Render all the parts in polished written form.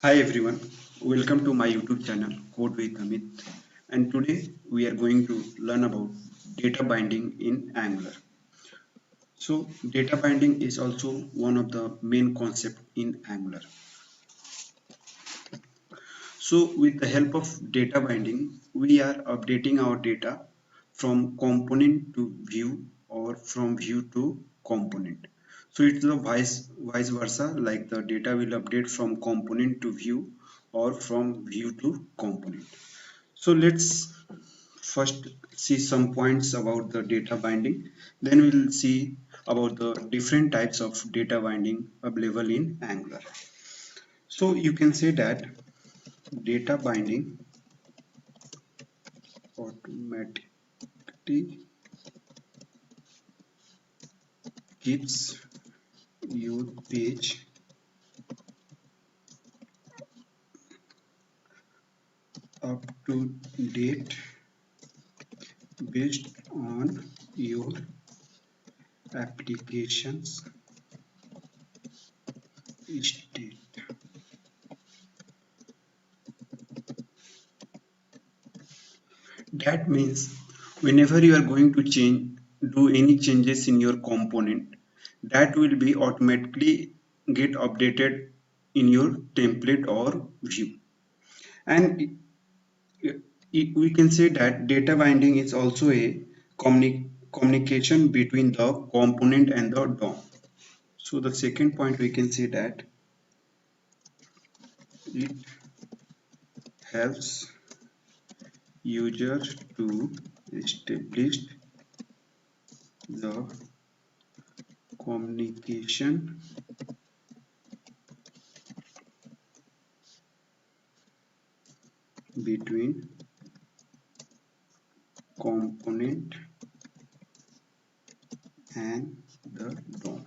Hi everyone, welcome to my YouTube channel Code with Amit, and today we are going to learn about data binding in Angular. So data binding is also one of the main concepts in Angular. So with the help of data binding, we are updating our data from component to view or from view to component. So it's the vice versa, like the data will update from component to view or from view to component. So let's first see some points about the data binding. Then we'll see about the different types of data binding available in Angular. So you can say that data binding automatically keeps your page up to date based on your application's state. That means whenever you are going to do any changes in your component, that will be automatically get updated in your template or view. And we can say that data binding is also a communication between the component and the DOM. So the second point we can say that it helps users to establish the communication between component and the DOM.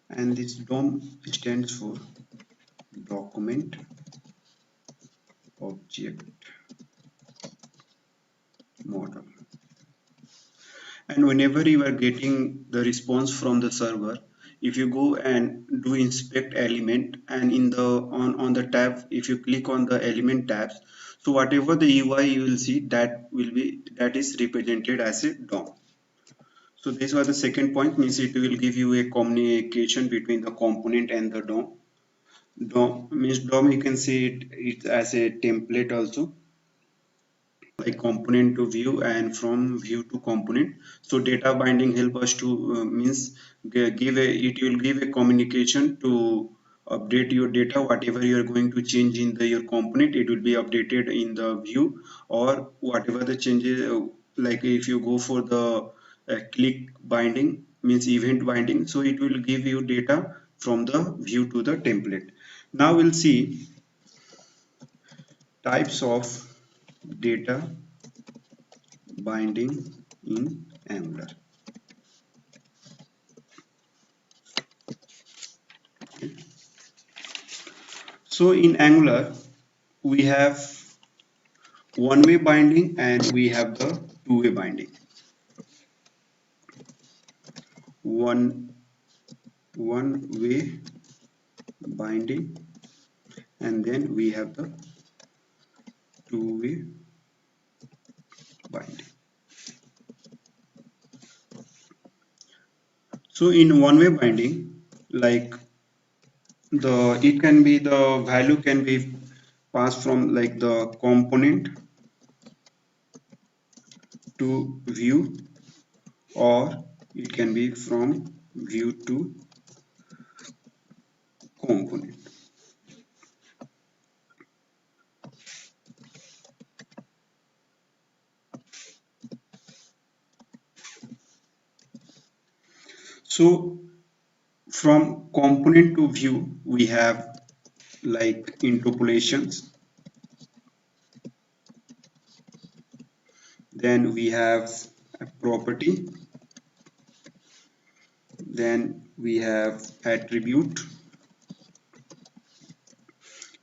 And this DOM stands for document object model. And whenever you are getting the response from the server, if you go and do inspect element, and in the on the tab, if you click on the element tabs, so whatever the UI you will see, that is represented as a DOM. So this was the second point, means it will give you a communication between the component and the DOM. DOM means DOM, you can see it as a template also, like component to view and from view to component. So data binding help us to means give a, it will give a communication to update your data. Whatever you are going to change in your component, it will be updated in the view, or whatever the changes, like if you go for the click binding, means event binding, so it will give you data from the view to the template. Now we'll see types of data binding in Angular. So in Angular, we have one-way binding and we have the two-way binding. One-way binding, and then we have the two-way binding. So in one-way binding, like it can be, the value can be passed from like the component to view, or it can be from view to component. So from component to view, we have like interpolations, then we have a property, then we have attribute,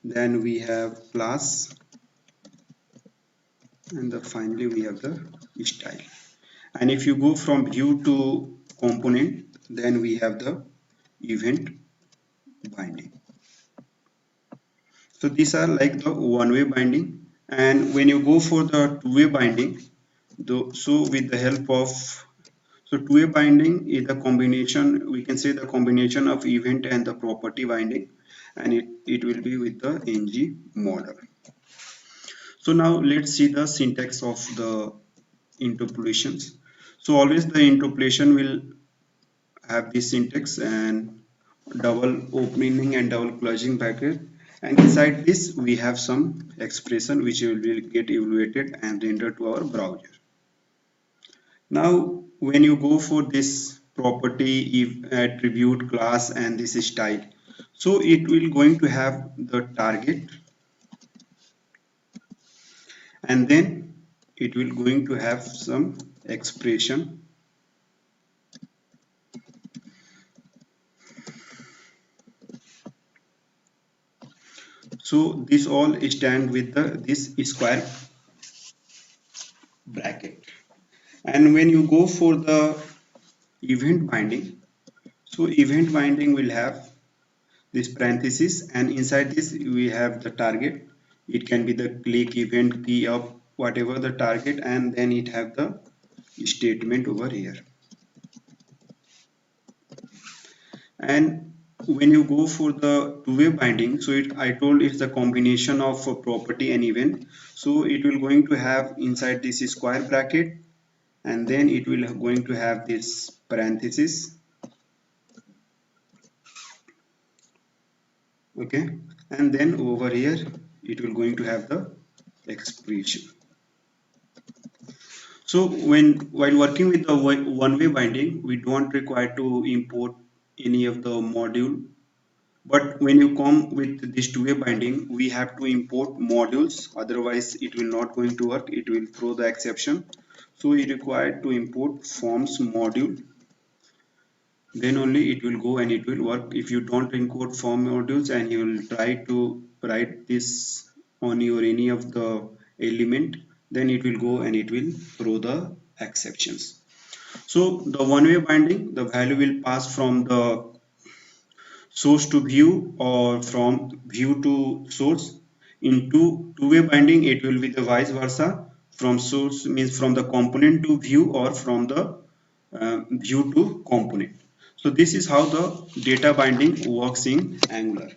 then we have class, and finally we have the style. And if you go from view to component, then we have the event binding. So these are like the one-way binding, and when you go for the two-way binding, so with the help of two-way binding is the combination, we can say the combination of event and the property binding, and it will be with the ng model. So now let's see the syntax of the interpolations. So always the interpolation will have this syntax and double opening and double closing bracket, and inside this we have some expression which will get evaluated and rendered to our browser. Now when you go for this property, if attribute, class and this style, so it will going to have the target, and then it will going to have some expression. So this all stand with this square bracket. And when you go for the event binding, so event binding will have this parenthesis, and inside this we have the target. It can be the click event, key up, whatever the target, and then it have the statement over here. And when you go for the two-way binding, so I told it's the combination of a property and event. So it will going to have inside this square bracket, and then it will going to have this parenthesis. Okay, and then over here it will going to have the expression. So while working with the one-way binding, we don't require to import any of the module. But when you come with this two-way binding, we have to import modules. Otherwise, it will not going to work. It will throw the exception. So we require to import forms module. Then only it will go and it will work. If you don't import form modules and you will try to write this on your any of the element, then it will go and it will throw the exceptions. So the one-way binding, the value will pass from the source to view or from view to source. Into two-way binding, it will be the vice versa. From source means from the component to view, or from the view to component. So this is how the data binding works in Angular.